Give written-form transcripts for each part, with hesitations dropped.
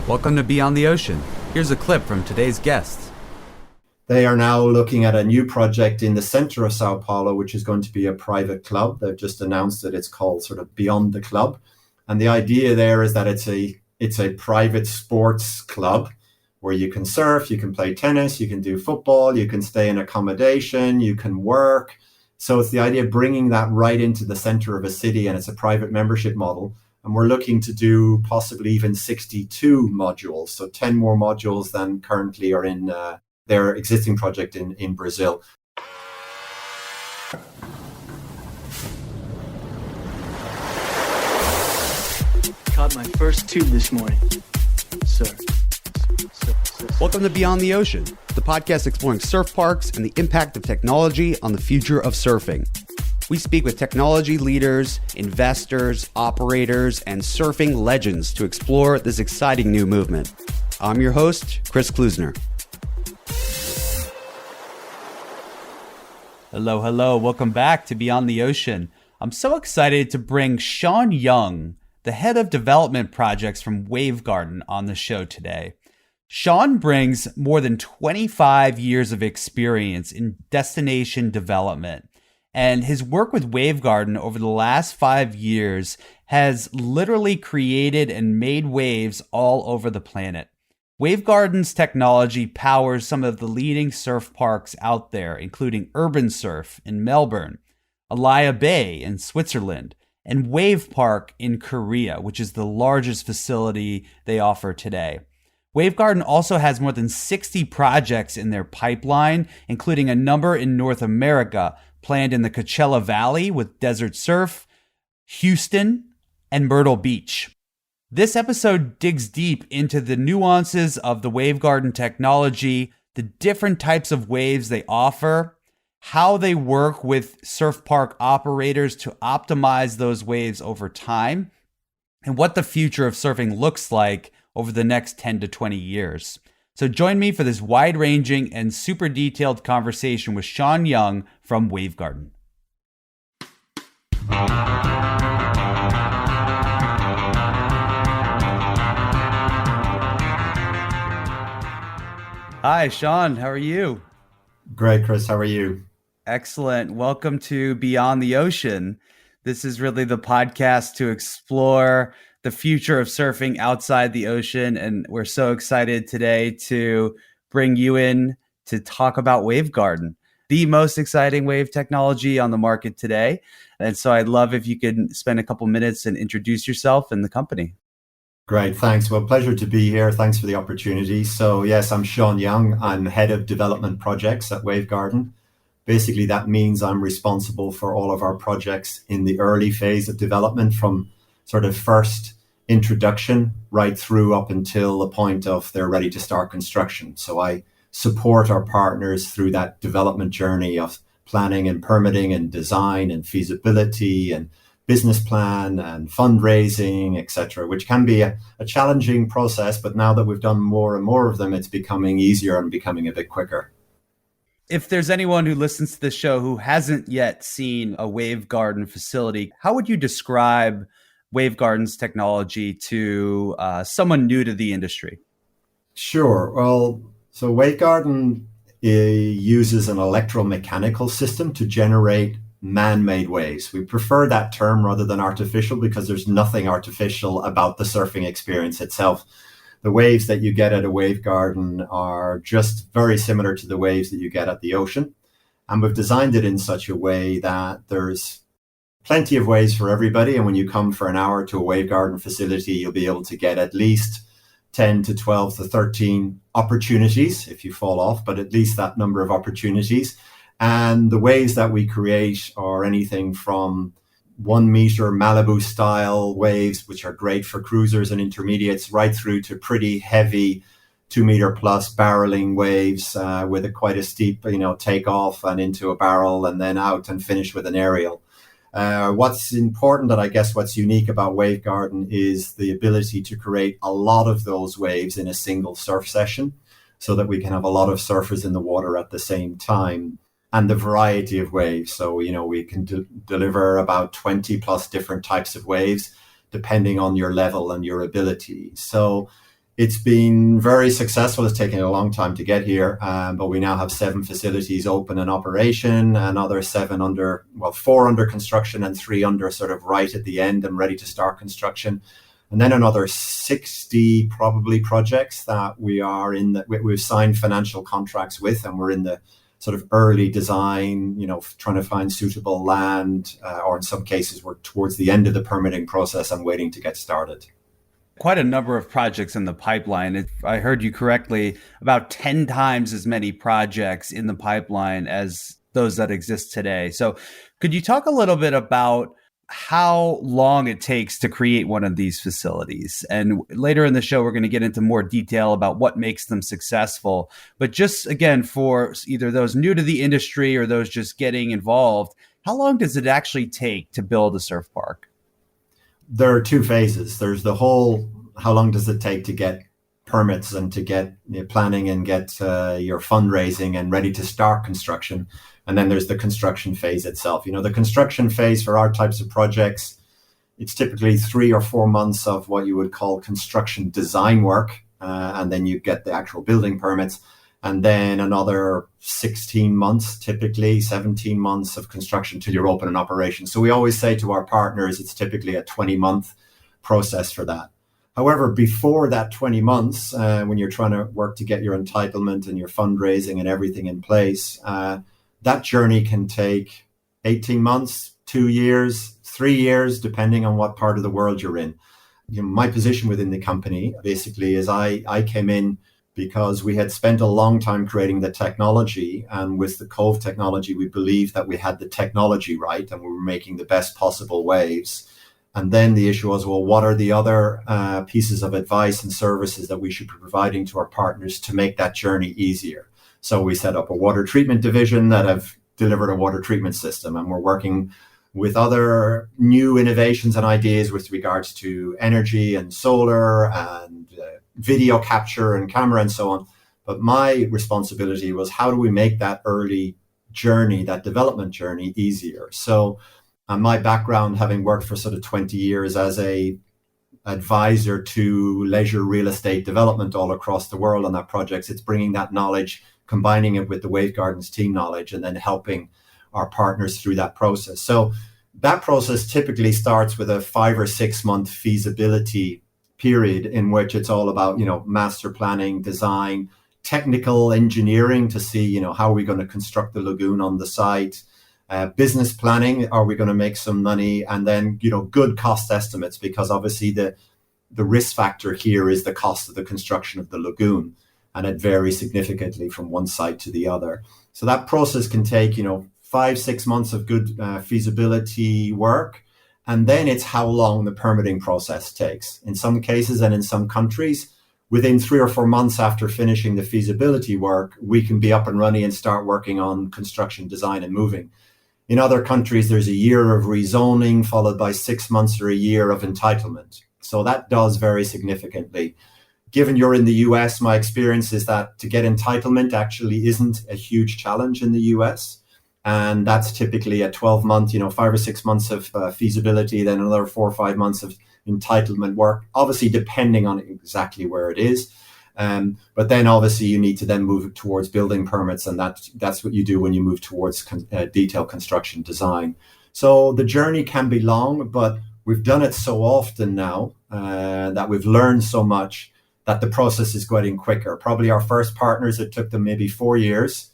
Welcome to Beyond the Ocean. Here's a clip from today's guests. They are now looking at a new project in the center of Sao Paulo, which is going to be a private club. They've just announced that it's called sort of Beyond the Club. And the idea there is that it's a private sports club where you can surf, you can play tennis, you can do football, you can stay in accommodation, you can work. So it's the idea of bringing that right into the center of a city, and it's a private membership model. And we're looking to do possibly even 62 modules, so 10 more modules than currently are in their existing project in Brazil. Caught my first tube this morning, sir. Welcome to Beyond the Ocean, the podcast exploring surf parks and the impact of technology on the future of surfing. We speak with technology leaders, investors, operators, and surfing legends to explore this exciting new movement. I'm your host, Chris Klusner. Hello. Welcome back to Beyond the Ocean. I'm so excited to bring Seán Young, the head of development projects from Wavegarden, on the show today. Seán brings more than 25 years of experience in destination development. And his work with Wavegarden over the last 5 years has literally created and made waves all over the planet. Wavegarden's technology powers some of the leading surf parks out there, including Urban Surf in Melbourne, Alaya Bay in Switzerland, and Wave Park in Korea, which is the largest facility they offer today. Wavegarden also has more than 60 projects in their pipeline, including a number in North America, planned in the Coachella Valley with Desert Surf, Houston, and Myrtle Beach. This episode digs deep into the nuances of the Wavegarden technology, the different types of waves they offer, how they work with surf park operators to optimize those waves over time, and what the future of surfing looks like over the next 10 to 20 years. So join me for this wide-ranging and super detailed conversation with Seán Young from Wavegarden. Hi, Seán. How are you? Great, Chris. How are you? Excellent. Welcome to Beyond the Ocean. This is really the podcast to explore the future of surfing outside the ocean. And we're so excited today to bring you in to talk about Wavegarden, the most exciting wave technology on the market today. And so I'd love if you could spend a couple minutes and introduce yourself and the company. Great, thanks. Well, pleasure to be here. Thanks for the opportunity. So yes, I'm Seán Young. I'm head of development projects at Wavegarden. Basically, that means I'm responsible for all of our projects in the early phase of development, from sort of first introduction right through up until the point of they're ready to start construction. So I support our partners through that development journey of planning and permitting and design and feasibility and business plan and fundraising, etc., which can be a challenging process. But now that we've done more and more of them, it's becoming easier and becoming a bit quicker. If there's anyone who listens to this show who hasn't yet seen a Wavegarden facility, how would you describe Wavegarden's technology to someone new to the industry? Sure. Well, so Wavegarden uses an electromechanical system to generate man-made waves. We prefer that term rather than artificial because there's nothing artificial about the surfing experience itself. The waves that you get at a Wavegarden are just very similar to the waves that you get at the ocean. And we've designed it in such a way that there's plenty of waves for everybody. And when you come for an hour to a Wavegarden facility, you'll be able to get at least 10 to 12 to 13 opportunities if you fall off, but at least that number of opportunities. And the waves that we create are anything from 1 meter Malibu style waves, which are great for cruisers and intermediates, right through to pretty heavy 2 meter plus barreling waves with quite a steep, takeoff and into a barrel and then out and finish with an aerial. What's important, and I guess what's unique about Wavegarden, is the ability to create a lot of those waves in a single surf session so that we can have a lot of surfers in the water at the same time. And the variety of waves. So, we can deliver about 20 plus different types of waves, depending on your level and your ability. So It's been very successful. It's taken a long time to get here, but we now have 7 facilities open and operation, another 4 under construction and 3 under sort of right at the end and ready to start construction. And then another 60 probably projects that we've signed financial contracts with, and we're in the sort of early design, trying to find suitable land, or in some cases we're towards the end of the permitting process and waiting to get started. Quite a number of projects in the pipeline. If I heard you correctly, about 10 times as many projects in the pipeline as those that exist today. So could you talk a little bit about how long it takes to create one of these facilities? And later in the show, we're going to get into more detail about what makes them successful. But just again, for either those new to the industry or those just getting involved, how long does it actually take to build a surf park? There are 2 phases. There's the whole, how long does it take to get permits and to get planning and get your fundraising and ready to start construction. And then there's the construction phase itself. The construction phase for our types of projects, it's typically 3 or 4 months of what you would call construction design work. And then you get the actual building permits. And then another 16 months, typically 17 months of construction till you're open and operation. So we always say to our partners, it's typically a 20-month process for that. However, before that 20 months, when you're trying to work to get your entitlement and your fundraising and everything in place, that journey can take 18 months, 2 years, 3 years, depending on what part of the world you're in. My position within the company basically is I came in because we had spent a long time creating the technology, and with the Cove technology, we believed that we had the technology right and we were making the best possible waves. And then the issue was, well, what are the other pieces of advice and services that we should be providing to our partners to make that journey easier? So we set up a water treatment division that have delivered a water treatment system, and we're working with other new innovations and ideas with regards to energy and solar and video capture and camera and so on. But my responsibility was, how do we make that early journey, that development journey, easier? So my background, having worked for sort of 20 years as a advisor to leisure real estate development all across the world on that projects, it's bringing that knowledge, combining it with the Wavegardens team knowledge, and then helping our partners through that process. So that process typically starts with a 5 or 6 month feasibility period in which it's all about, master planning, design, technical engineering to see, how are we going to construct the lagoon on the site, business planning, are we going to make some money, and then, good cost estimates, because obviously the risk factor here is the cost of the construction of the lagoon, and it varies significantly from one site to the other. So that process can take, 5-6 months of good feasibility work. And then it's how long the permitting process takes. In some cases and in some countries, within 3 or 4 months after finishing the feasibility work, we can be up and running and start working on construction design and moving. In other countries, there's a year of rezoning followed by 6 months or a year of entitlement. So that does vary significantly. Given you're in the US, my experience is that to get entitlement actually isn't a huge challenge in the US. And that's typically a 12-month, 5 or 6 months of feasibility, then another 4 or 5 months of entitlement work, obviously depending on exactly where it is. But then obviously you need to then move towards building permits, and that's what you do when you move towards detailed construction design. So the journey can be long, but we've done it so often now that we've learned so much that the process is getting quicker. Probably our first partners, it took them maybe 4 years.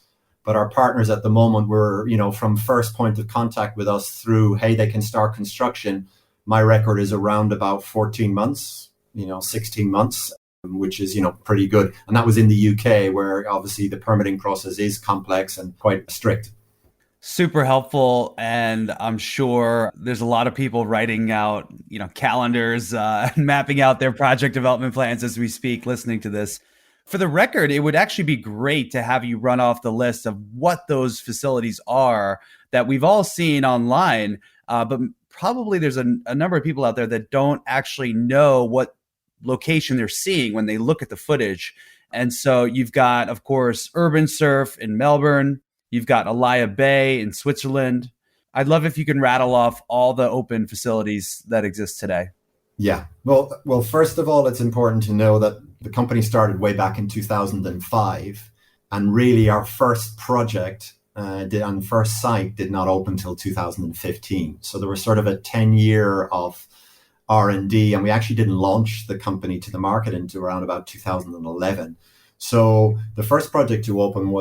But our partners at the moment were, from first point of contact with us through, hey, they can start construction. My record is around about 14 months, 16 months, which is, pretty good. And that was in the UK, where obviously the permitting process is complex and quite strict. Super helpful. And I'm sure there's a lot of people writing out, calendars, mapping out their project development plans as we speak, listening to this. For the record, it would actually be great to have you run off the list of what those facilities are that we've all seen online, but probably there's a number of people out there that don't actually know what location they're seeing when they look at the footage. And so you've got, of course, Urban Surf in Melbourne. You've got Alaya Bay in Switzerland. I'd love if you can rattle off all the open facilities that exist today. Yeah. Well, first of all, it's important to know that The company started way back in 2005, and really our first project on first site did not open until 2015. So there was sort of a 10-year of R&D, and we actually didn't launch the company to the market until around about 2011. So the first project to open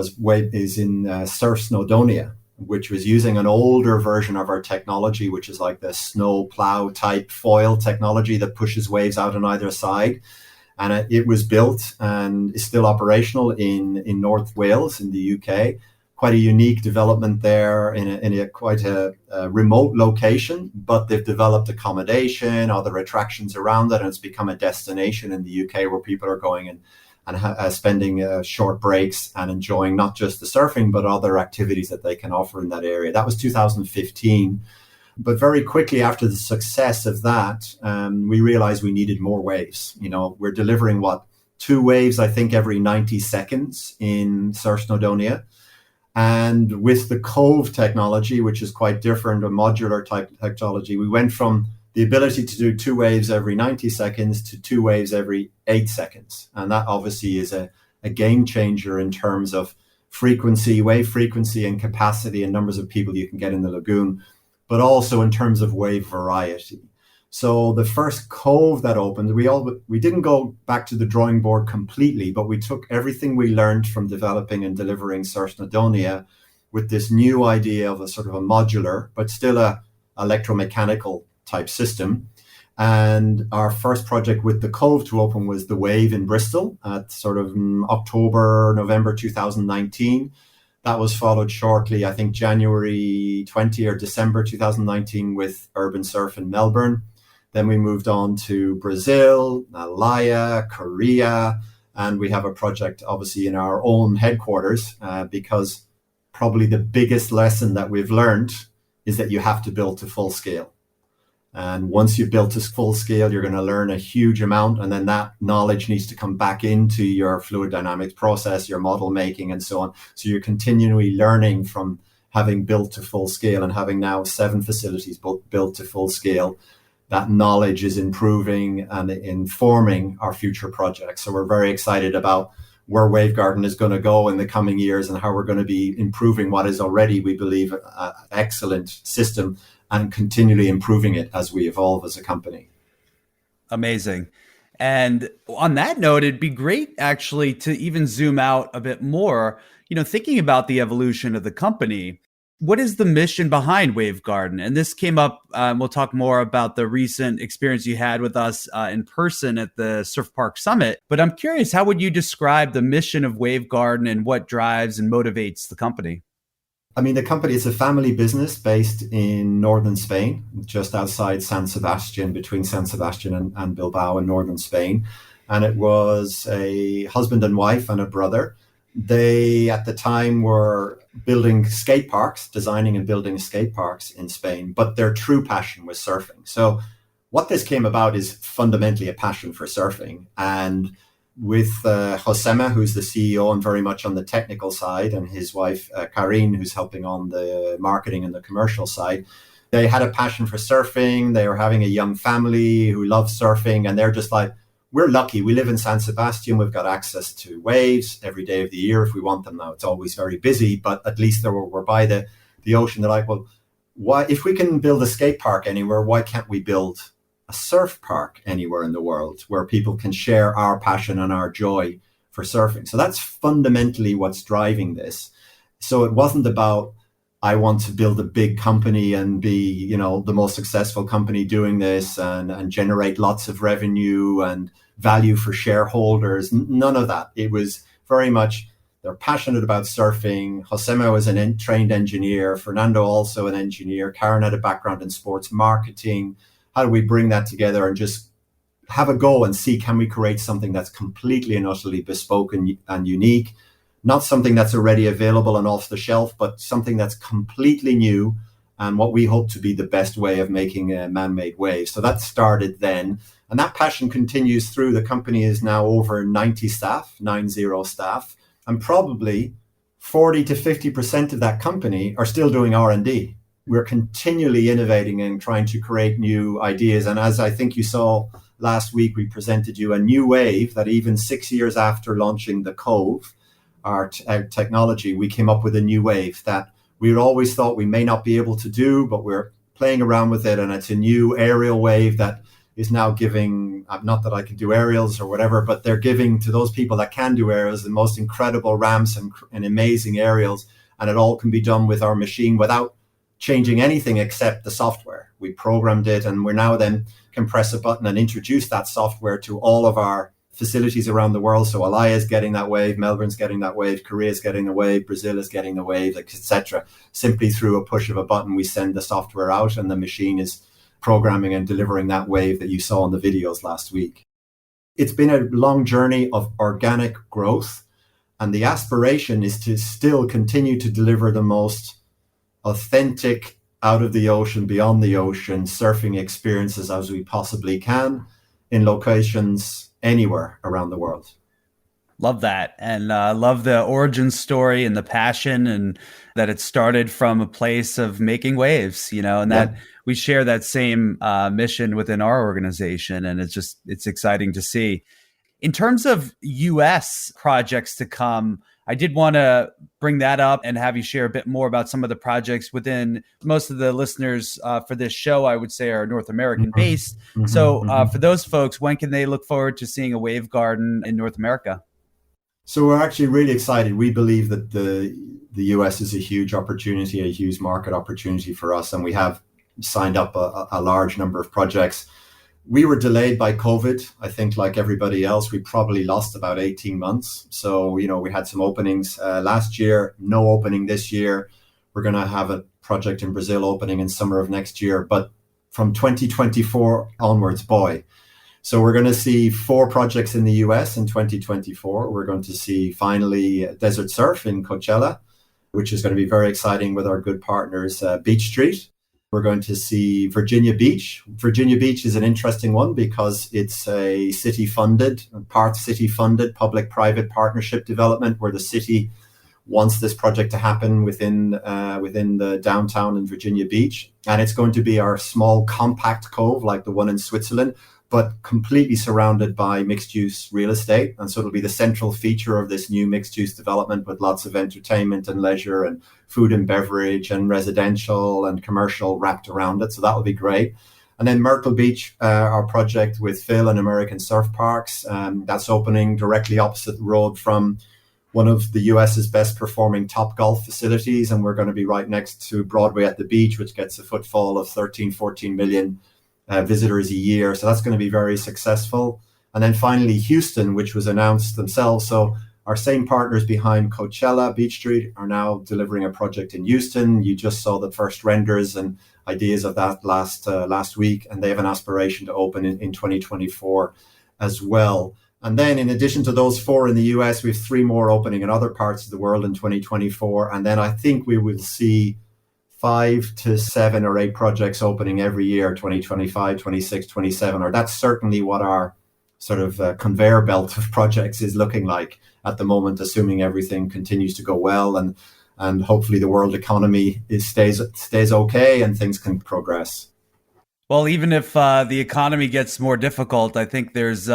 is in Surf Snowdonia, which was using an older version of our technology, which is like the snow plow type foil technology that pushes waves out on either side. And it was built and is still operational in North Wales in the UK. Quite a unique development there in quite a remote location, but they've developed accommodation, other attractions around it, and it's become a destination in the UK where people are going and spending short breaks and enjoying not just the surfing, but other activities that they can offer in that area. That was 2015. But very quickly after the success of that, we realized we needed more waves. We're delivering 2 waves, I think, every 90 seconds in Surf Snowdonia. And with the Cove technology, which is quite different, a modular type technology, we went from the ability to do 2 waves every 90 seconds to 2 waves every 8 seconds. And that obviously is a game changer in terms of wave frequency and capacity and numbers of people you can get in the lagoon, but also in terms of wave variety. So the first Cove that opened, we didn't go back to the drawing board completely, but we took everything we learned from developing and delivering Surf Snowdonia with this new idea of a sort of a modular, but still a electromechanical type system. And our first project with the Cove to open was the Wave in Bristol at sort of November 2019. That was followed shortly, I think January 20 or December 2019 with Urban Surf in Melbourne. Then we moved on to Brazil, Malaya, Korea, and we have a project obviously in our own headquarters because probably the biggest lesson that we've learned is that you have to build to full scale. And once you've built to full scale, you're going to learn a huge amount. And then that knowledge needs to come back into your fluid dynamics process, your model making, and so on. So you're continually learning from having built to full scale and having now 7 facilities built to full scale. That knowledge is improving and informing our future projects. So we're very excited about where Wavegarden is going to go in the coming years and how we're going to be improving what is already, we believe, an excellent system and continually improving it as we evolve as a company. Amazing. And on that note, it'd be great actually to even zoom out a bit more, thinking about the evolution of the company. What is the mission behind Wavegarden? And this came up, we'll talk more about the recent experience you had with us in person at the Surfpark Summit. But I'm curious, how would you describe the mission of Wavegarden and what drives and motivates the company? I mean, the company is a family business based in northern Spain, just outside San Sebastian, between San Sebastian and Bilbao in northern Spain. And it was a husband and wife and a brother. They, at the time, were building skate parks, designing and building skate parks in Spain, but their true passion was surfing. So what this came about is fundamentally a passion for surfing. And with Josema, who's the CEO and very much on the technical side, and his wife, Karin, who's helping on the marketing and the commercial side, they had a passion for surfing. They were having a young family who loves surfing, and they're just like, we're lucky. We live in San Sebastian. We've got access to waves every day of the year if we want them. Now, it's always very busy, but at least we're by the ocean. They're like, well, why, if we can build a skate park anywhere, why can't we build a surf park anywhere in the world where people can share our passion and our joy for surfing? So that's fundamentally what's driving this. So it wasn't about, I want to build a big company and be, the most successful company doing this and generate lots of revenue and value for shareholders. None of that. It was very much, they're passionate about surfing. Josema was a trained engineer. Fernando also an engineer. Karen had a background in sports marketing. How do we bring that together and just have a go and see, can we create something that's completely and utterly bespoke and unique? Not something that's already available and off the shelf, but something that's completely new and what we hope to be the best way of making man-made waves. So that started then. And that passion continues through. The company is now over 90 staff, 90 staff. And probably 40 to 50% of that company are still doing R&D. We're continually innovating and trying to create new ideas. And as I think you saw last week we presented you a new wave that even 6 years after launching the Cove, our technology, we came up with a new wave that we had always thought we may not be able to do, but we're playing around with it. And it's a new aerial wave that is now giving, not that I can do aerials or whatever, but they're giving to those people that can do aerials the most incredible ramps and amazing aerials. And it all can be done with our machine without changing anything except the software. We programmed it, and we're now then can press a button and introduce that software to all of our facilities around the world. So Alaya is getting that wave, Melbourne's getting that wave, Korea is getting the wave, Brazil is getting the wave, etc. Simply through a push of a button, we send the software out, and the machine is programming and delivering that wave that you saw in the videos last week. It's been a long journey of organic growth, and the aspiration is to still continue to deliver the most authentic, out of the ocean, beyond the ocean surfing experiences as we possibly can in locations anywhere around the world. Love that. And love the origin story and the passion, and that it started from a place of making waves, and that we share that same mission within our organization. And it's exciting to see. In terms of US projects to come, I did want to bring that up and have you share a bit more about some of the projects within. Most of the listeners for this show, I would say, are North American based. So for those folks, when can they look forward to seeing a Wavegarden in North America? So we're actually really excited. We believe that the US is a huge opportunity, a huge market opportunity for us. And we have signed up a large number of projects. We were delayed by COVID. I think like everybody else, we probably lost about 18 months. So, we had some openings last year, no opening this year. We're going to have a project in Brazil opening in summer of next year. But from 2024 onwards, boy. So we're going to see 4 projects in the US in 2024. We're going to see finally Desert Surf in Coachella, which is going to be very exciting with our good partners, Beach Street. We're going to see Virginia Beach. Virginia Beach is an interesting one because it's a city-funded, part city-funded, public-private partnership development where the city wants this project to happen within the downtown in Virginia Beach. And it's going to be our small compact cove like the one in Switzerland, but completely surrounded by mixed-use real estate. And so it'll be the central feature of this new mixed-use development with lots of entertainment and leisure and food and beverage and residential and commercial wrapped around it. So that will be great. And then Myrtle Beach, our project with Phil and American Surfparks, that's opening directly opposite the road from one of the US's best performing Topgolf facilities. And we're going to be right next to Broadway at the beach, which gets a footfall of 14 million visitors a year. So that's going to be very successful. And then finally, Houston, which was announced themselves. So our same partners behind Coachella, Beach Street, are now delivering a project in Houston. You just saw the first renders and ideas of that last week. And they have an aspiration to open in 2024 as well. And then in addition to those 4 in the US, we have 3 more opening in other parts of the world in 2024. And then I think we will see 5 to 7 or 8 projects opening every year, 2025, 26, 27, or that's certainly what our sort of conveyor belt of projects is looking like at the moment, assuming everything continues to go well and hopefully the world economy stays okay and things can progress. Well, even if the economy gets more difficult, I think there's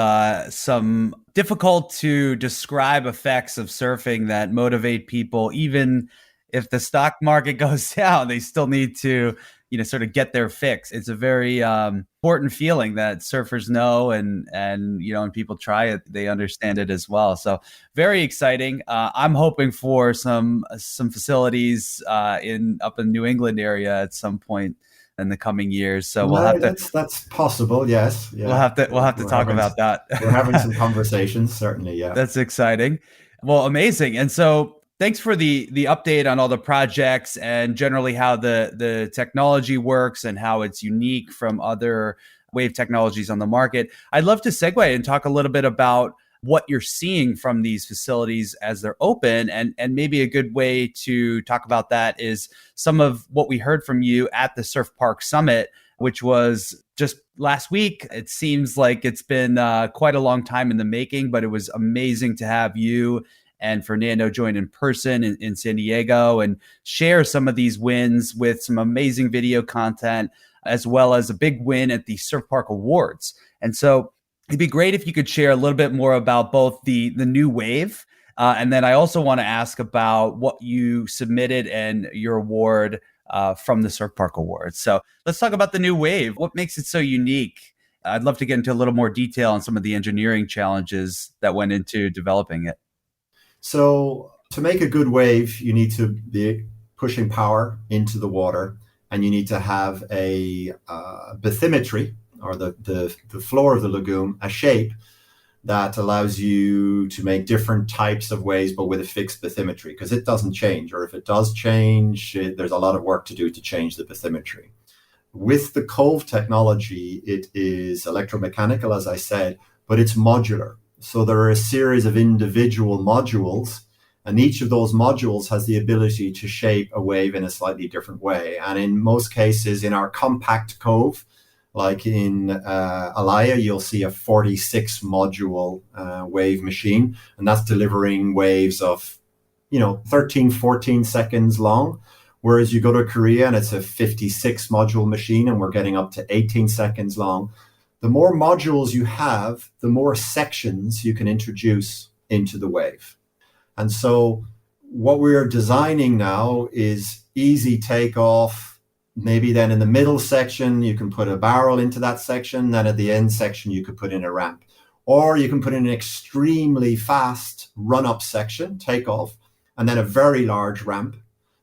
some difficult to describe effects of surfing that motivate people. Even if the stock market goes down, they still need to, sort of get their fix. It's a very important feeling that surfers know, and when people try it, they understand it as well. So very exciting. I'm hoping for some facilities up in New England area at some point in the coming years. So we'll have to. That's possible. Yes. Yeah. We'll have to talk about that. We're having some conversations. Certainly. Yeah. That's exciting. Well, amazing. And so thanks for the update on all the projects and generally how the technology works and how it's unique from other wave technologies on the market. I'd love to segue and talk a little bit about what you're seeing from these facilities as they're open. And maybe a good way to talk about that is some of what we heard from you at the Surfpark Summit, which was just last week. It seems like it's been quite a long time in the making, but it was amazing to have you and Fernando join in person in San Diego and share some of these wins with some amazing video content. as well as a big win at the Surf Park Awards. And so it'd be great if you could share a little bit more about both the new wave, and then I also want to ask about what you submitted and your award from the Surf Park Awards. So let's talk about the new wave. What makes it so unique? I'd love to get into a little more detail on some of the engineering challenges that went into developing it. So to make a good wave, you need to be pushing power into the water, and you need to have a bathymetry, or the floor of the lagoon, a shape that allows you to make different types of waves, but with a fixed bathymetry, because it doesn't change. Or if it does change, there's a lot of work to do to change the bathymetry. With the Cove technology, it is electromechanical, as I said, but it's modular. So there are a series of individual modules, and each of those modules has the ability to shape a wave in a slightly different way. And in most cases, in our compact Cove, like in Alaya, you'll see a 46 module wave machine, and that's delivering waves of, 13, 14 seconds long. Whereas you go to Korea and it's a 56 module machine and we're getting up to 18 seconds long. The more modules you have, the more sections you can introduce into the wave. And so what we're designing now is easy takeoff. Maybe then in the middle section, you can put a barrel into that section. Then at the end section, you could put in a ramp. Or you can put in an extremely fast run-up section, takeoff, and then a very large ramp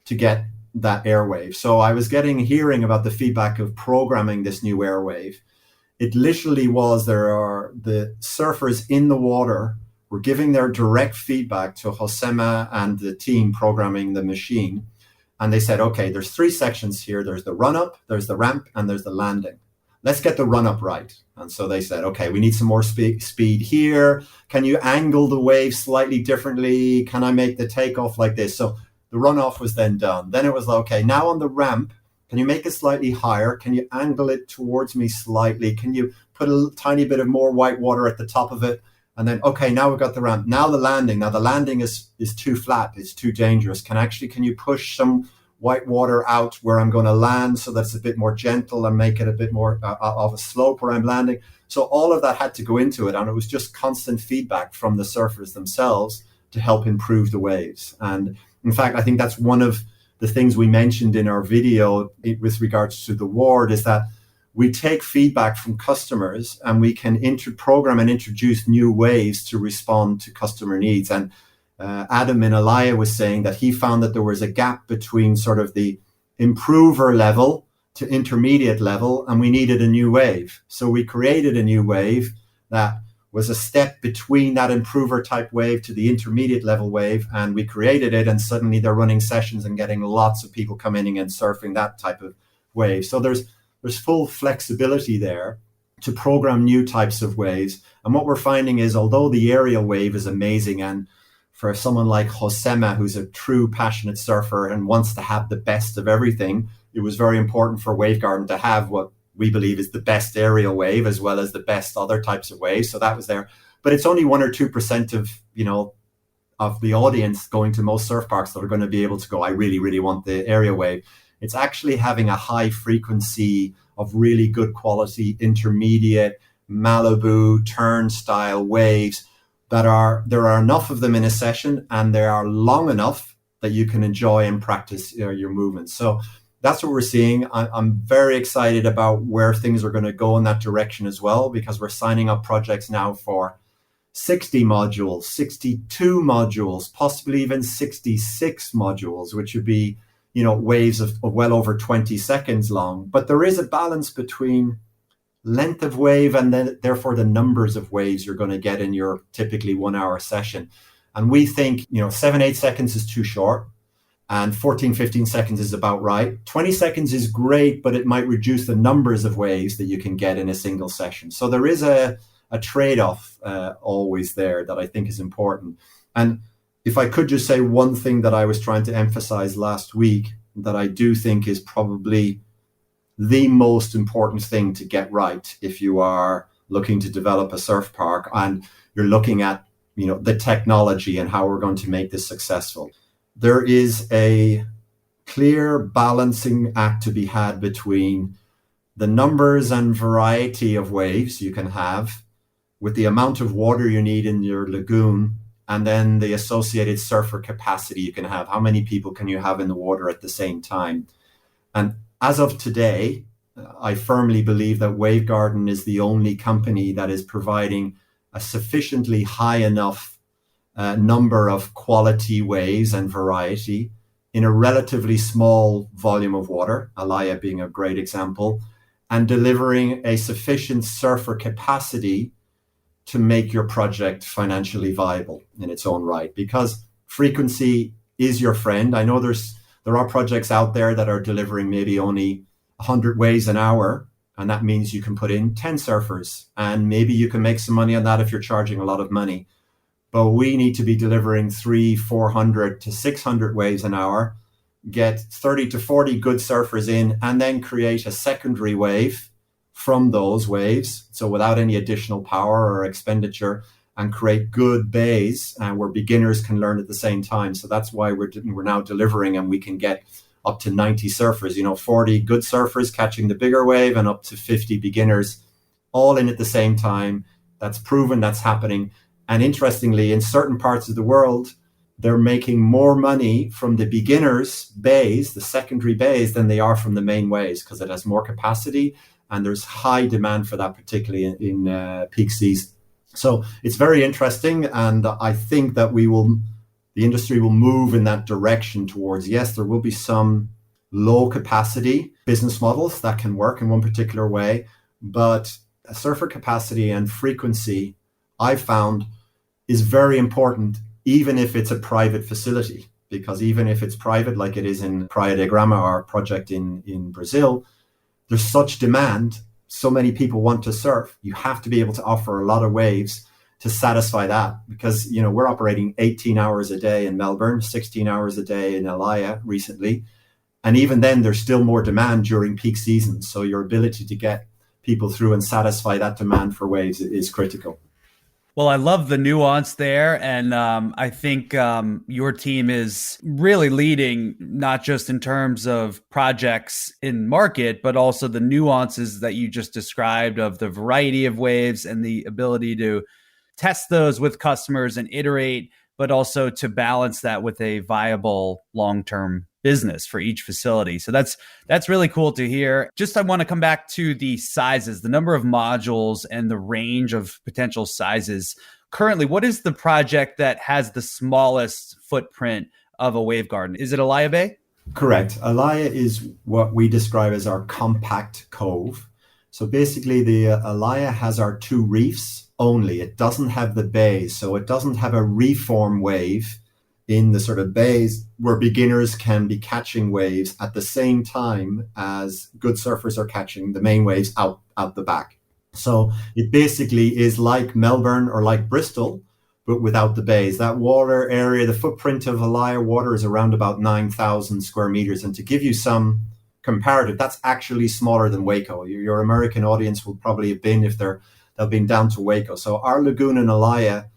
to get that airwave. So I was hearing about the feedback of programming this new airwave. It literally was, the surfers in the water were giving their direct feedback to Josema and the team programming the machine. And they said, okay, there's 3 sections here. There's the run-up, there's the ramp, and there's the landing. Let's get the run-up right. And so they said, okay, we need some more speed here. Can you angle the wave slightly differently? Can I make the takeoff like this? So the runoff was then done. Then it was like, okay, now on the ramp, can you make it slightly higher? Can you angle it towards me slightly? Can you put a tiny bit of more white water at the top of it? And then, okay, now we've got the ramp. Now the landing. Now the landing is too flat. It's too dangerous. Can you push some white water out where I'm going to land so that's a bit more gentle and make it a bit more of a slope where I'm landing? So all of that had to go into it. And it was just constant feedback from the surfers themselves to help improve the waves. And in fact, I think that's one of the things we mentioned in our video with regards to the award, is that we take feedback from customers and we can program and introduce new ways to respond to customer needs. And Adam in Alaya was saying that he found that there was a gap between sort of the improver level to intermediate level, and we needed a new wave. So we created a new wave that was a step between that improver type wave to the intermediate level wave, and we created it, and suddenly they're running sessions and getting lots of people coming in and surfing that type of wave. So there's full flexibility there to program new types of waves. And what we're finding is, although the aerial wave is amazing, and for someone like Josema, who's a true passionate surfer and wants to have the best of everything, it was very important for Wavegarden to have what we believe is the best aerial wave as well as the best other types of waves. So that was there. But it's only 1 or 2% of the audience going to most surf parks that are going to be able to go, I really, really want the aerial wave. It's actually having a high frequency of really good quality intermediate Malibu turnstile waves there are enough of them in a session, and they are long enough that you can enjoy and practice your movements. So that's what we're seeing. I'm very excited about where things are going to go in that direction as well, because we're signing up projects now for 60 modules, 62 modules, possibly even 66 modules, which would be, waves of well over 20 seconds long. But there is a balance between length of wave and then therefore the numbers of waves you're going to get in your typically 1 hour session. And we think, 7-8 seconds is too short, and 14-15 seconds is about right. 20 seconds is great, but it might reduce the numbers of waves that you can get in a single session. So there is a trade-off always there that I think is important. And if I could just say one thing that I was trying to emphasize last week that I do think is probably the most important thing to get right if you are looking to develop a surf park and you're looking at, the technology and how we're going to make this successful. There is a clear balancing act to be had between the numbers and variety of waves you can have with the amount of water you need in your lagoon, and then the associated surfer capacity you can have. How many people can you have in the water at the same time? And as of today, I firmly believe that Wavegarden is the only company that is providing a sufficiently high enough number of quality waves and variety in a relatively small volume of water, Alaya being a great example, and delivering a sufficient surfer capacity to make your project financially viable in its own right. Because frequency is your friend. I know there are projects out there that are delivering maybe only 100 waves an hour, and that means you can put in 10 surfers, and maybe you can make some money on that if you're charging a lot of money. But we need to be delivering 300, 400 to 600 waves an hour, get 30 to 40 good surfers in, and then create a secondary wave from those waves, so without any additional power or expenditure, and create good bays where beginners can learn at the same time. So that's why we're now delivering, and we can get up to 90 surfers, 40 good surfers catching the bigger wave and up to 50 beginners all in at the same time. That's proven, that's happening. And interestingly, in certain parts of the world, they're making more money from the beginners bays, the secondary bays, than they are from the main waves, because it has more capacity and there's high demand for that, particularly in peak season. So it's very interesting, and I think that the industry will move in that direction towards, yes, there will be some low capacity business models that can work in one particular way, but surfer capacity and frequency, I found, is very important, even if it's a private facility, because even if it's private, like it is in Praia de Grama, our project in Brazil, there's such demand. So many people want to surf. You have to be able to offer a lot of waves to satisfy that, because we're operating 18 hours a day in Melbourne, 16 hours a day in Alaya recently, and even then there's still more demand during peak season. So your ability to get people through and satisfy that demand for waves is critical. Well, I love the nuance there. And I think your team is really leading, not just in terms of projects in market, but also the nuances that you just described of the variety of waves and the ability to test those with customers and iterate, but also to balance that with a viable long-term business for each facility. So that's really cool to hear. Just I want to come back to the sizes, the number of modules and the range of potential sizes. Currently, what is the project that has the smallest footprint of a Wavegarden? Is it Alaya Bay? Correct. Alaya is what we describe as our compact cove. So basically the Alaya has our two reefs only. It doesn't have the bays. So it doesn't have a reform wave in the sort of bays where beginners can be catching waves at the same time as good surfers are catching the main waves out the back. So it basically is like Melbourne or like Bristol, but without the bays. That water area, the footprint of Alaya water is around about 9,000 square meters. And to give you some comparative, that's actually smaller than Waco. Your American audience will probably have been if they've been down to Waco. So our lagoon in Alaya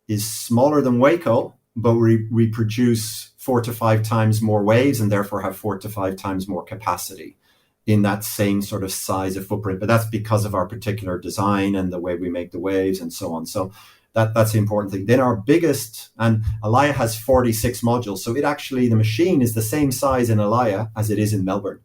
is smaller than Waco, but we produce 4 to 5 times more waves and therefore have 4 to 5 times more capacity in that same sort of size of footprint. But that's because of our particular design and the way we make the waves and so on. So that's the important thing. Then our biggest, and Alaya has 46 modules. So the machine is the same size in Alaya as it is in Melbourne.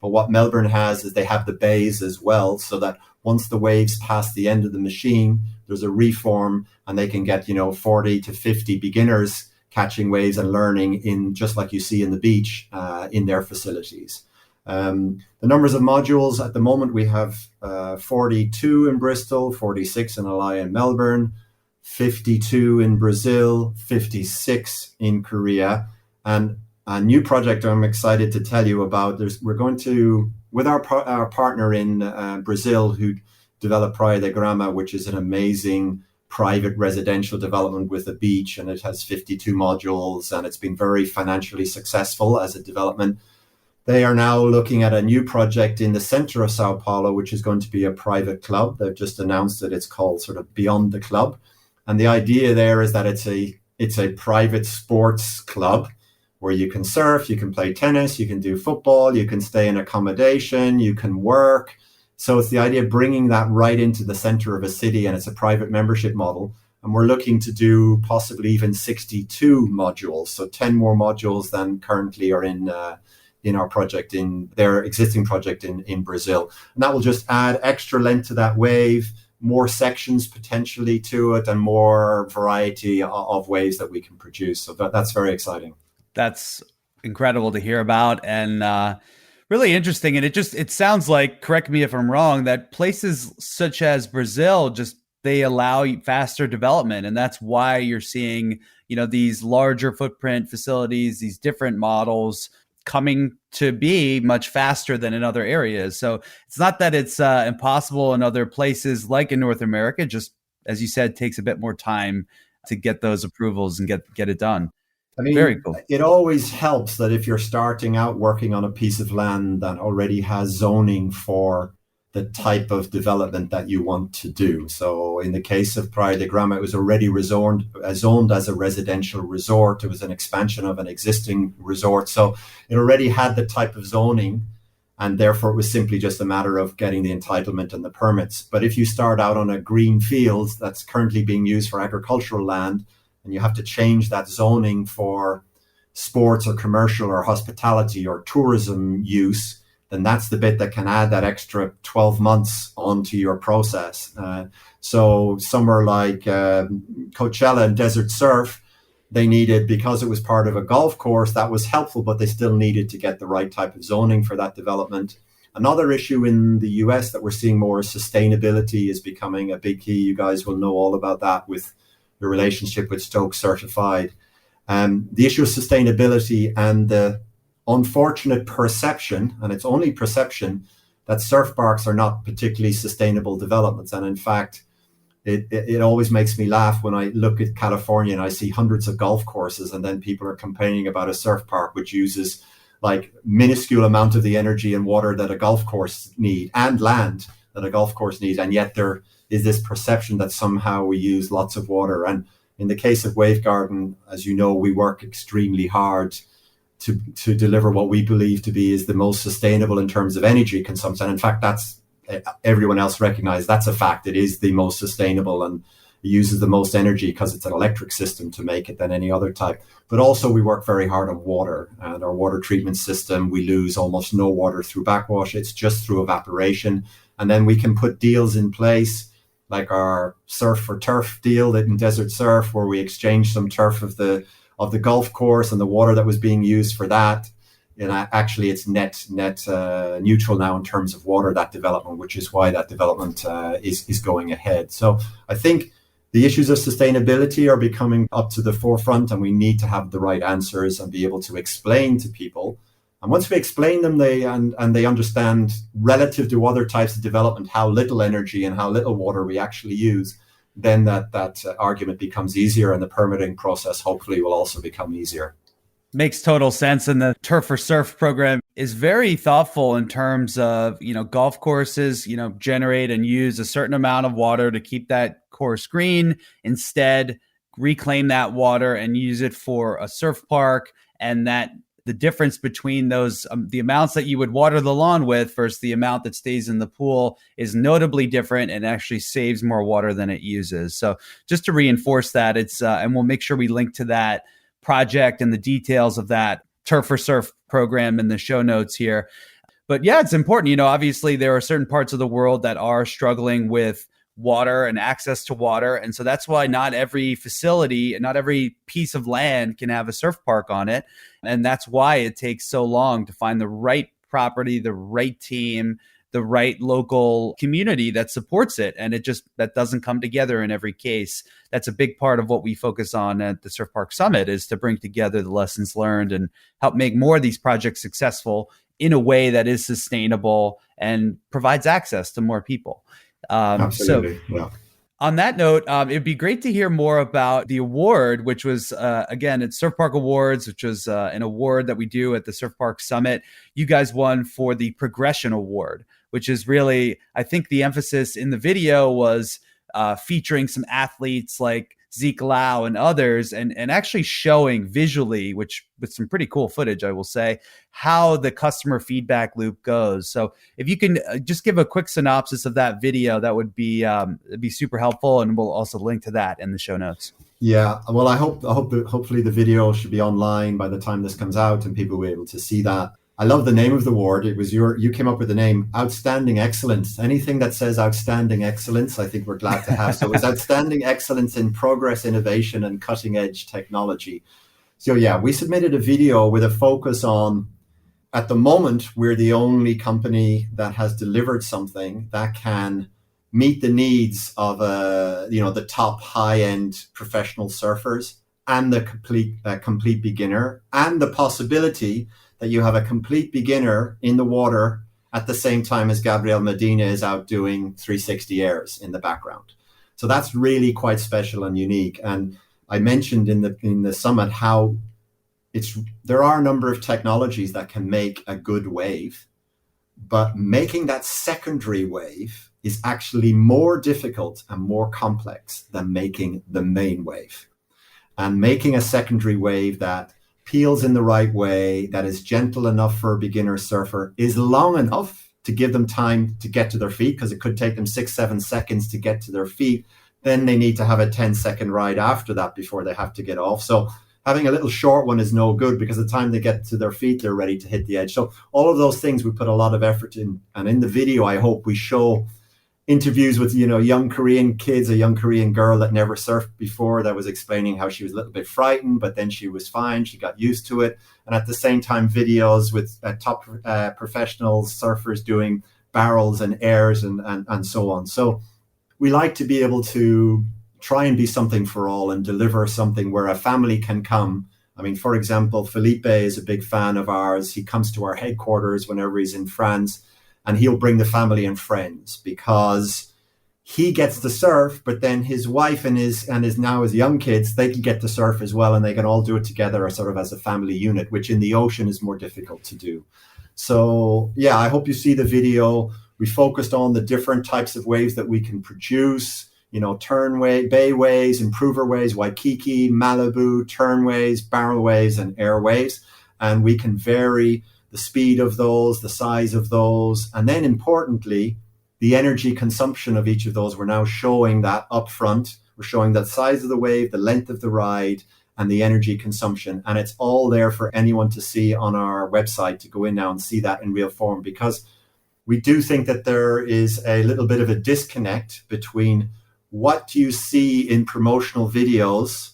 But what Melbourne has is they have the bays as well, so that once the waves pass the end of the machine, there's a reform and they can get, 40 to 50 beginners catching waves and learning in, just like you see in the beach, in their facilities. The numbers of modules at the moment, we have 42 in Bristol, 46 in Alaya and Melbourne, 52 in Brazil, 56 in Korea. And a new project I'm excited to tell you about. We're going to, with our partner in Brazil, who developed Praia de Grama, which is an amazing private residential development with a beach, and it has 52 modules, and it's been very financially successful as a development. They are now looking at a new project in the center of Sao Paulo, which is going to be a private club. They've just announced that it's called sort of Beyond the Club. And the idea there is that it's a private sports club where you can surf, you can play tennis, you can do football, you can stay in accommodation, you can work. So it's the idea of bringing that right into the center of a city, and it's a private membership model. And we're looking to do possibly even 62 modules, so 10 more modules than currently are in our project, in their existing project in Brazil. And that will just add extra length to that wave, more sections potentially to it, and more variety of waves that we can produce. So that's very exciting. That's incredible to hear about, and really interesting. And it sounds like, correct me if I'm wrong, that places such as Brazil just they allow faster development, and that's why you're seeing these larger footprint facilities, these different models coming to be much faster than in other areas. So it's not that it's impossible in other places like in North America. Just as you said, takes a bit more time to get those approvals and get it done. I mean, very cool. It always helps that if you're starting out working on a piece of land that already has zoning for the type of development that you want to do. So in the case of Praia de Grama, it was already zoned as a residential resort. It was an expansion of an existing resort. So it already had the type of zoning, and therefore it was simply just a matter of getting the entitlement and the permits. But if you start out on a green field that's currently being used for agricultural land, and you have to change that zoning for sports or commercial or hospitality or tourism use, then that's the bit that can add that extra 12 months onto your process. So somewhere like Coachella and Desert Surf, they needed, because it was part of a golf course, that was helpful, but they still needed to get the right type of zoning for that development. Another issue in the US that we're seeing more is sustainability is becoming a big key. You guys will know all about that with your relationship with Stoke Certified. The issue of sustainability and the unfortunate perception, and it's only perception, that surf parks are not particularly sustainable developments. And in fact, it always makes me laugh when I look at California and I see hundreds of golf courses, and then people are complaining about a surf park which uses like minuscule amount of the energy and water that a golf course need, and land that a golf course needs. And yet there is this perception that somehow we use lots of water. And in the case of Wavegarden, as you know, we work extremely hard to deliver what we believe to be is the most sustainable in terms of energy consumption. And in fact, that's everyone else recognizes that's a fact. It is the most sustainable and uses the most energy because it's an electric system to make it than any other type. But also we work very hard on water, and our water treatment system, we lose almost no water through backwash. It's just through evaporation. And then we can put deals in place like our surf for turf deal in Desert Surf, where we exchange some turf of the golf course and the water that was being used for that. And actually it's net neutral now in terms of water, that development, which is why that development is going ahead. So I think the issues of sustainability are becoming up to the forefront, and we need to have the right answers and be able to explain to people. And once we explain them, they understand relative to other types of development how little energy and how little water we actually use, then that argument becomes easier, and the permitting process hopefully will also become easier. Makes total sense. And the Turf for Surf program is very thoughtful in terms of, golf courses, generate and use a certain amount of water to keep that course green. Instead, reclaim that water and use it for a surf park, and that the difference between those, the amounts that you would water the lawn with versus the amount that stays in the pool is notably different and actually saves more water than it uses. So just to reinforce that, it's and we'll make sure we link to that project and the details of that Turf for Surf program in the show notes here. But yeah, it's important. Obviously there are certain parts of the world that are struggling with water and access to water. And so that's why not every facility and not every piece of land can have a surf park on it. And that's why it takes so long to find the right property, the right team, the right local community that supports it. And that doesn't come together in every case. That's a big part of what we focus on at the Surf Park Summit, is to bring together the lessons learned and help make more of these projects successful in a way that is sustainable and provides access to more people. Absolutely. Yeah. On that note, it'd be great to hear more about the award, which was, again, it's Surf Park Awards, which was an award that we do at the Surf Park Summit. You guys won for the Progression Award, which is really, I think the emphasis in the video was featuring some athletes like Zeke Lau and others, and actually showing visually, which with some pretty cool footage, I will say, how the customer feedback loop goes. So if you can just give a quick synopsis of that video, that would be super helpful, and we'll also link to that in the show notes. Yeah, well, I hope that hopefully the video should be online by the time this comes out and people will be able to see that. I love the name of the award. It was you came up with the name Outstanding Excellence. Anything that says Outstanding Excellence, I think we're glad to have. So it was Outstanding Excellence in Progress, Innovation, and Cutting Edge Technology. So yeah, we submitted a video with a focus on, at the moment, we're the only company that has delivered something that can meet the needs of the top high-end professional surfers and the complete beginner, and the possibility that you have a complete beginner in the water at the same time as Gabriel Medina is out doing 360 airs in the background. So that's really quite special and unique. And I mentioned in the summit how there are a number of technologies that can make a good wave, but making that secondary wave is actually more difficult and more complex than making the main wave. And making a secondary wave that peels in the right way, that is gentle enough for a beginner surfer, is long enough to give them time to get to their feet, because it could take them 6-7 seconds to get to their feet. Then they need to have a 10-second ride after that before they have to get off. So having a little short one is no good, because the time they get to their feet, they're ready to hit the edge. So all of those things we put a lot of effort in. And in the video, I hope we show interviews with young Korean kids, a young Korean girl that never surfed before, that was explaining how she was a little bit frightened, but then she was fine, she got used to it. And at the same time, videos with top professional surfers doing barrels and airs and so on. So we like to be able to try and be something for all and deliver something where a family can come. I mean, for example, Felipe is a big fan of ours. He comes to our headquarters whenever he's in France, and he'll bring the family and friends because he gets to surf, but then his wife and his young kids, they can get to surf as well, and they can all do it together, or sort of as a family unit, which in the ocean is more difficult to do. So yeah, I hope you see the video. We focused on the different types of waves that we can produce, turn wave, bay waves, improver waves, Waikiki, Malibu, turn waves, barrel waves, and air waves. And we can vary the speed of those, the size of those, and then importantly, the energy consumption of each of those. We're now showing that up front. We're showing the size of the wave, the length of the ride, and the energy consumption. And it's all there for anyone to see on our website, to go in now and see that in real form, because we do think that there is a little bit of a disconnect between what you see in promotional videos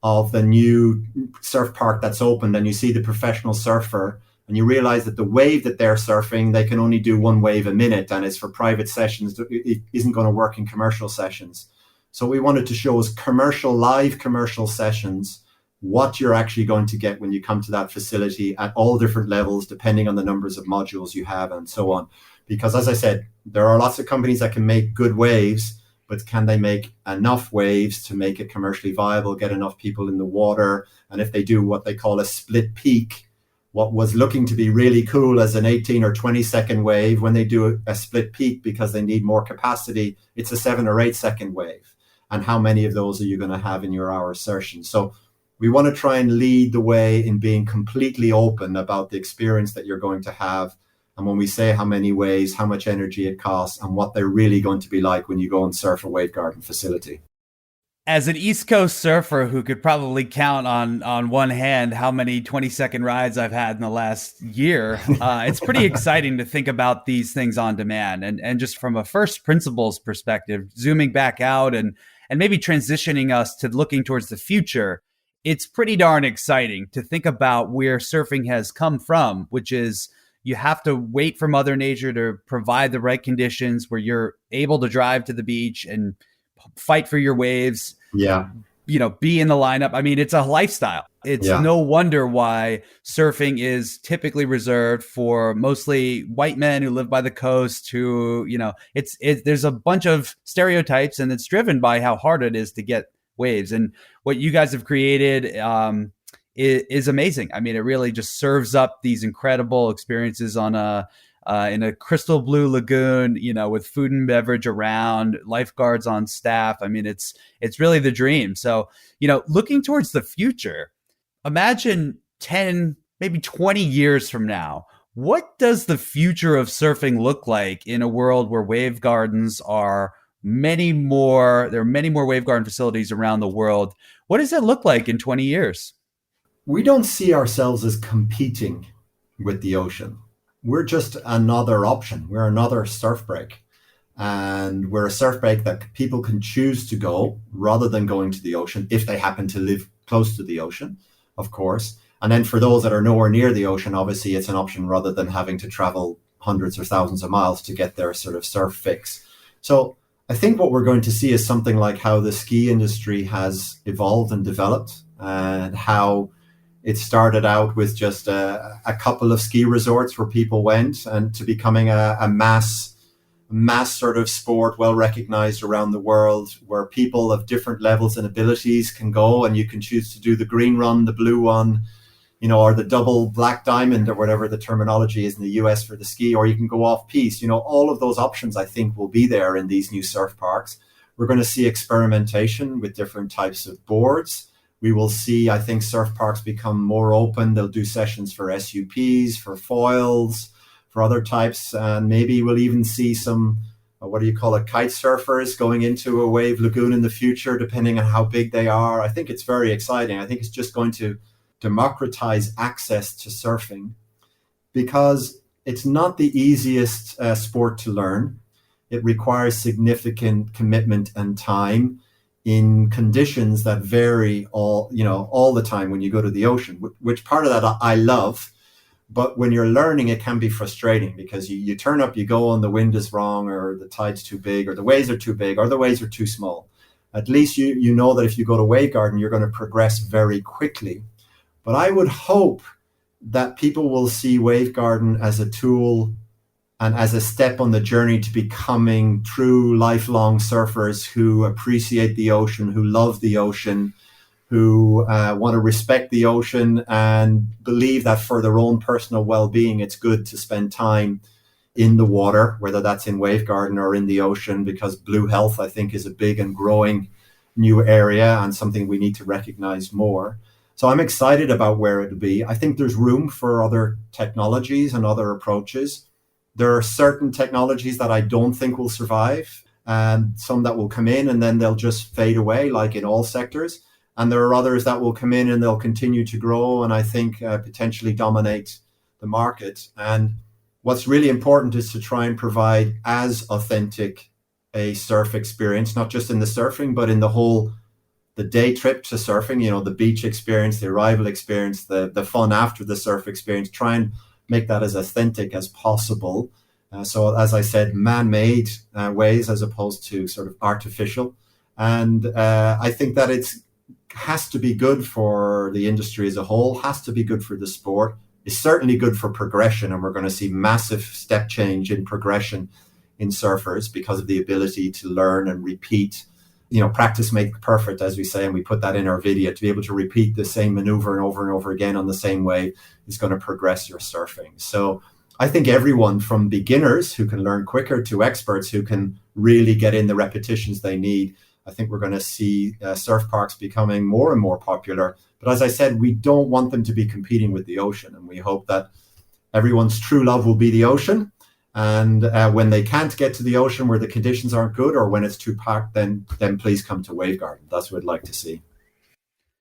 of the new surf park that's opened, and you see the professional surfer, and you realize that the wave that they're surfing, they can only do one wave a minute, and it's for private sessions. It isn't going to work in commercial sessions. So we wanted to show us live commercial sessions, what you're actually going to get when you come to that facility at all different levels, depending on the numbers of modules you have and so on. Because as I said, there are lots of companies that can make good waves, but can they make enough waves to make it commercially viable, get enough people in the water? And if they do what they call a split peak, what was looking to be really cool as an 18 or 20 second wave, when they do a split peak because they need more capacity, it's a 7 or 8 second wave. And how many of those are you going to have in your hour session? So we want to try and lead the way in being completely open about the experience that you're going to have. And when we say how many waves, how much energy it costs, and what they're really going to be like when you go and surf a Wavegarden facility. As an East Coast surfer who could probably count on one hand how many 20-second rides I've had in the last year, it's pretty exciting to think about these things on demand. And just from a first principles perspective, zooming back out and maybe transitioning us to looking towards the future, it's pretty darn exciting to think about where surfing has come from, which is you have to wait for Mother Nature to provide the right conditions where you're able to drive to the beach and fight for your waves. Yeah. Be in the lineup. I mean, it's a lifestyle. It's no wonder why surfing is typically reserved for mostly white men who live by the coast, who, there's a bunch of stereotypes, and it's driven by how hard it is to get waves. And what you guys have created is amazing. I mean, it really just serves up these incredible experiences on a in a crystal blue lagoon, with food and beverage around, lifeguards on staff. I mean, it's really the dream. So, looking towards the future, imagine 10, maybe 20 years from now. What does the future of surfing look like in a world where wave gardens are there are many more wave garden facilities around the world? What does it look like in 20 years? We don't see ourselves as competing with the ocean. We're just another option. We're another surf break. And we're a surf break that people can choose to go rather than going to the ocean if they happen to live close to the ocean, of course. And then for those that are nowhere near the ocean, obviously it's an option rather than having to travel hundreds or thousands of miles to get their sort of surf fix. So I think what we're going to see is something like how the ski industry has evolved and developed, and how it started out with just a couple of ski resorts where people went, and to becoming a mass sort of sport, well recognized around the world, where people of different levels and abilities can go, and you can choose to do the green run, the blue one, or the double black diamond, or whatever the terminology is in the US for the ski, or you can go off piste. All of those options I think will be there in these new surf parks. We're going to see experimentation with different types of boards. We will see, I think, surf parks become more open. They'll do sessions for SUPs, for foils, for other types, and maybe we'll even see some, kite surfers going into a wave lagoon in the future, depending on how big they are. I think it's very exciting. I think it's just going to democratize access to surfing, because it's not the easiest sport to learn. It requires significant commitment and time in conditions that vary all the time when you go to the ocean, which part of that I love. But when you're learning, it can be frustrating, because you turn up, you go, and the wind is wrong, or the tide's too big, or the waves are too big, or the waves are too small. At least you know that if you go to Wavegarden, you're going to progress very quickly. But I would hope that people will see Wavegarden as a tool and as a step on the journey to becoming true lifelong surfers who appreciate the ocean, who love the ocean, who want to respect the ocean, and believe that for their own personal well-being, it's good to spend time in the water, whether that's in Wavegarden or in the ocean, because blue health, I think, is a big and growing new area and something we need to recognize more. So I'm excited about where it'll be. I think there's room for other technologies and other approaches. There are certain technologies that I don't think will survive, and some that will come in and then they'll just fade away, like in all sectors. And there are others that will come in and they'll continue to grow, and I think potentially dominate the market. And what's really important is to try and provide as authentic a surf experience, not just in the surfing, but in the day trip to surfing, the beach experience, the arrival experience, the fun after the surf experience. Try and make that as authentic as possible. So as I said, man-made ways as opposed to sort of artificial. And I think that has to be good for the industry as a whole, has to be good for the sport. It's certainly good for progression, and we're going to see massive step change in progression in surfers because of the ability to learn and repeat. Practice makes perfect, as we say, and we put that in our video. To be able to repeat the same maneuver and over again on the same wave is going to progress your surfing. So I think everyone from beginners who can learn quicker to experts who can really get in the repetitions they need, I think we're going to see surf parks becoming more and more popular. But as I said, we don't want them to be competing with the ocean, and we hope that everyone's true love will be the ocean. And when they can't get to the ocean, where the conditions aren't good or when it's too packed, then please come to Wavegarden. That's what I'd like to see.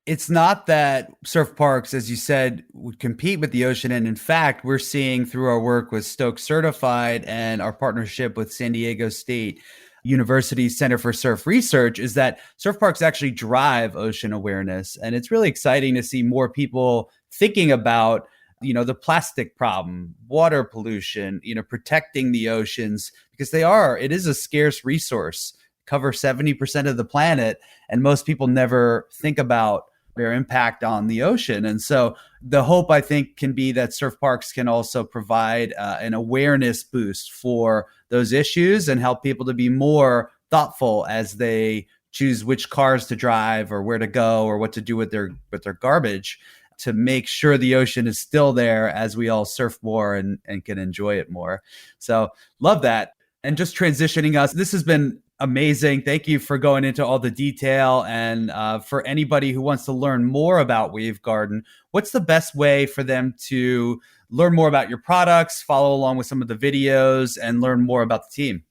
It's not that surf parks, as you said, would compete with the ocean. And in fact, we're seeing through our work with Stoke Certified and our partnership with San Diego State University Center for Surf Research is that surf parks actually drive ocean awareness. And it's really exciting to see more people thinking about the plastic problem, water pollution, protecting the oceans, because it is a scarce resource, cover 70% of the planet. And most people never think about their impact on the ocean. And so the hope, I think, can be that surf parks can also provide an awareness boost for those issues and help people to be more thoughtful as they choose which cars to drive or where to go or what to do with their garbage. to make sure the ocean is still there as we all surf more and can enjoy it more. So love that. And just transitioning us, this has been amazing. Thank you for going into all the detail. And for anybody who wants to learn more about Wavegarden, what's the best way for them to learn more about your products, follow along with some of the videos, and learn more about the team?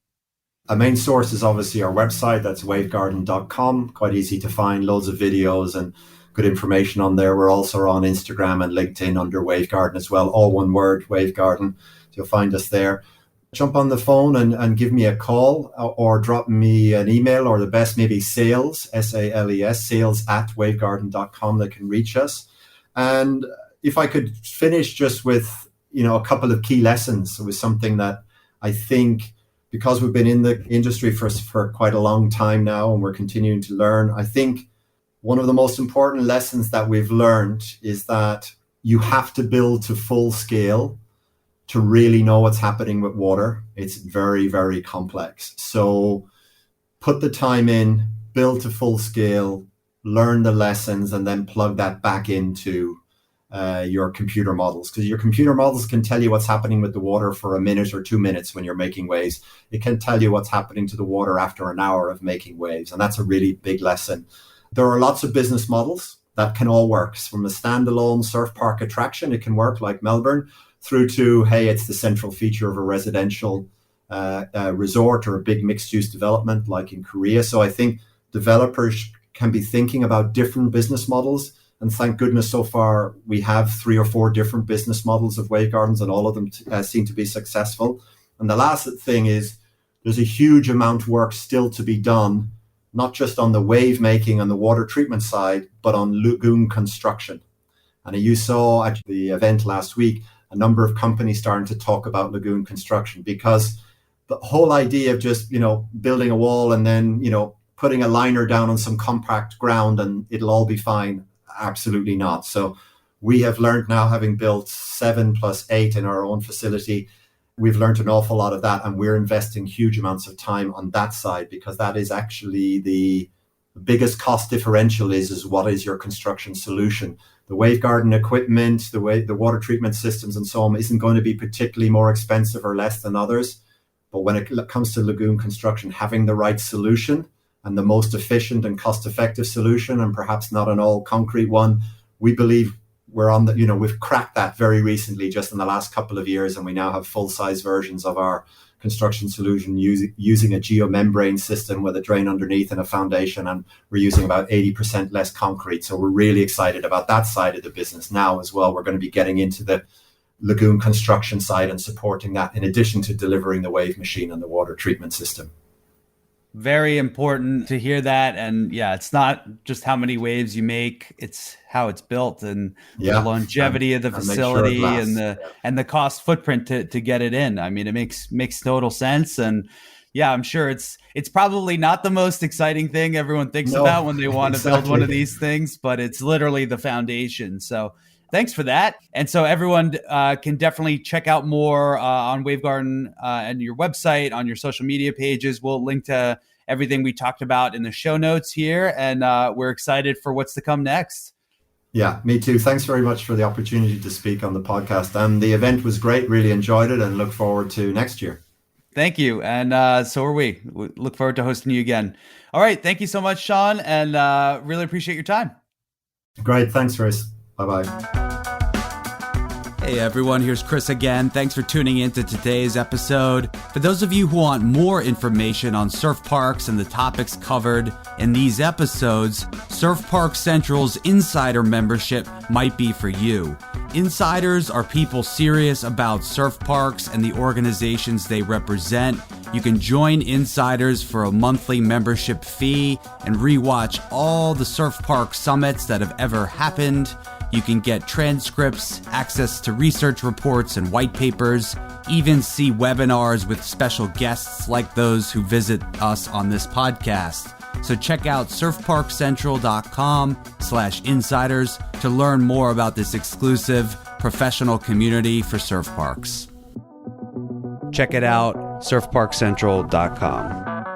A main source is obviously our website. That's wavegarden.com. Quite easy to find, loads of videos and good information on there. We're also on Instagram and LinkedIn under Wavegarden as well. All one word, Wavegarden. You'll find us there. Jump on the phone and give me a call or drop me an email, or the best maybe sales, S-A-L-E-S, sales at wavegarden.com. They can reach us. And if I could finish just with, a couple of key lessons. It was something that I think, because we've been in the industry for quite a long time now and we're continuing to learn, I think one of the most important lessons that we've learned is that you have to build to full scale to really know what's happening with water. It's very, very complex. So put the time in, build to full scale, learn the lessons, and then plug that back into your computer models, because your computer models can tell you what's happening with the water for a minute or 2 minutes when you're making waves. It can tell you what's happening to the water after an hour of making waves. And that's a really big lesson. There are lots of business models that can all work. From a standalone surf park attraction, it can work like Melbourne, through to, hey, it's the central feature of a residential resort or a big mixed-use development like in Korea. So I think developers can be thinking about different business models. And thank goodness so far we have 3 or 4 different business models of Wavegardens, and all of them seem to be successful. And the last thing is there's a huge amount of work still to be done, not just on the wave making and the water treatment side, but on lagoon construction. And you saw at the event last week, a number of companies starting to talk about lagoon construction, because the whole idea of just, building a wall and then, putting a liner down on some compact ground and it'll all be fine. Absolutely not. So we have learned now, having built 7 + 8 in our own facility, we've learned an awful lot of that, and we're investing huge amounts of time on that side, because that is actually the biggest cost differential is what is your construction solution. The Wavegarden equipment, the water treatment systems and so on isn't going to be particularly more expensive or less than others. But when it comes to lagoon construction, having the right solution and the most efficient and cost-effective solution, and perhaps not an all concrete one, we believe we're on the, we've cracked that very recently, just in the last couple of years, and we now have full-size versions of our construction solution using a geomembrane system with a drain underneath and a foundation, and we're using about 80% less concrete. So we're really excited about that side of the business now as well. We're going to be getting into the lagoon construction side and supporting that, in addition to delivering the wave machine and the water treatment system. Very important to hear that. And yeah, it's not just how many waves you make, it's how it's built, and the longevity of the facility, sure, and the cost footprint to get it in. I mean, it makes total sense. And yeah, I'm sure it's probably not the most exciting thing everyone thinks about when they want to build one of these things, but it's literally the foundation. So thanks for that. And so everyone can definitely check out more on Wavegarden and your website, on your social media pages. We'll link to everything we talked about in the show notes here. And we're excited for what's to come next. Yeah, me too. Thanks very much for the opportunity to speak on the podcast. And the event was great. Really enjoyed it, and look forward to next year. Thank you. And so are we. We look forward to hosting you again. All right. Thank you so much, Seán. And really appreciate your time. Great. Thanks, Chris. Bye-bye. Hey everyone, here's Chris again. Thanks for tuning in to today's episode. For those of you who want more information on surf parks and the topics covered in these episodes, Surf Park Central's Insider membership might be for you. Insiders are people serious about surf parks and the organizations they represent. You can join Insiders for a monthly membership fee and rewatch all the surf park summits that have ever happened. You can get transcripts, access to research reports and white papers, even see webinars with special guests like those who visit us on this podcast. So check out surfparkcentral.com/insiders to learn more about this exclusive professional community for surf parks. Check it out, surfparkcentral.com.